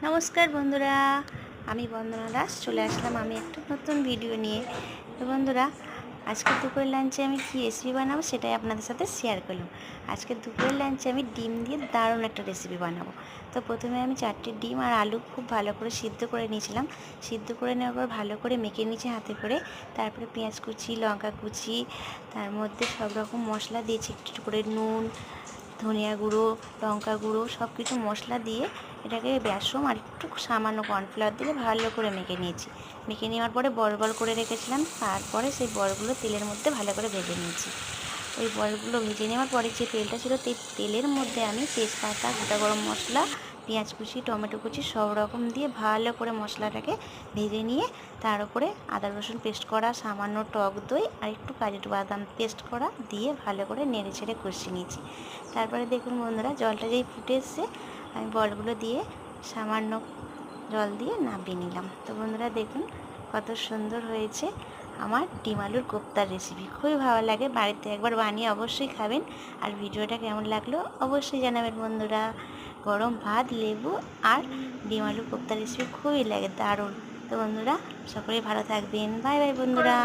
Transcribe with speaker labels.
Speaker 1: নমস্কার বন্ধুরা, আমি বন্দনা দাস চলে আসলাম আমি একটা নতুন ভিডিও নিয়ে। তো বন্ধুরা, আজকে দুপুরের লাঞ্চে আমি কী রেসিপি বানাবো সেটাই আপনাদের সাথে শেয়ার করলাম। আজকে দুপুরের লাঞ্চে আমি ডিম দিয়ে দারুণ একটা রেসিপি বানাবো। তো প্রথমে আমি 4টে ডিম আর আলু খুব ভালো করে সিদ্ধ করে নিয়েছিলাম। সিদ্ধ করে নেওয়ার পর ভালো করে মেখে নিয়েছি হাতে করে। তারপরে পেঁয়াজ কুচি, লঙ্কা কুচি, তার মধ্যে সব রকম মশলা দিয়েছি, একটু করে নুন, ধনিয়া গুঁড়ো, লঙ্কা গুঁড়ো সব কিছু মশলা দিয়ে এটাকে বেসন আর একটু সামান্য কর্নফ্লাওয়ার দিয়ে ভালো করে মেখে নিয়েছি। মেখে নেওয়ার পরে বল বল করে রেখেছিলাম। তারপরে সেই বলগুলো তেলের মধ্যে ভালো করে ভেজে নিয়েছি। ওই বলগুলো ভেজে নেওয়ার পরে যে তেলটা ছিল সেই তেলের মধ্যে আমি তেজপাতা, গোটা গরম মশলা, পেঁয়াজ কুচি, টমেটো কুচি সব রকম দিয়ে ভালো করে মশলাটাকে ভেজে নিয়ে তার উপরে আদা রসুন পেস্ট করা, সামান্য টক দই আর একটু কাজু বাদাম পেস্ট করা দিয়ে ভালো করে নেড়ে ছেড়ে কষিয়ে নিয়েছি। তারপরে দেখুন বন্ধুরা, জলটা যেই ফুটে এসছে আমি বলগুলো দিয়ে সামান্য জল দিয়ে নামিয়ে নিলাম। তো বন্ধুরা দেখুন কত সুন্দর হয়েছে আমার ডিম আলুর কোপ্তার রেসিপি। খুবই ভালো লাগে, বাড়িতে একবার বানিয়ে অবশ্যই খাবেন। আর ভিডিওটা কেমন লাগলো অবশ্যই জানাবেন বন্ধুরা। গরম ভাত, লেবু আর ডিম আলুর কোপ্তার রেসিপি খুবই লাগে দারুণ। তো বন্ধুরা সকলেই ভালো থাকবেন। বাই বাই বন্ধুরা।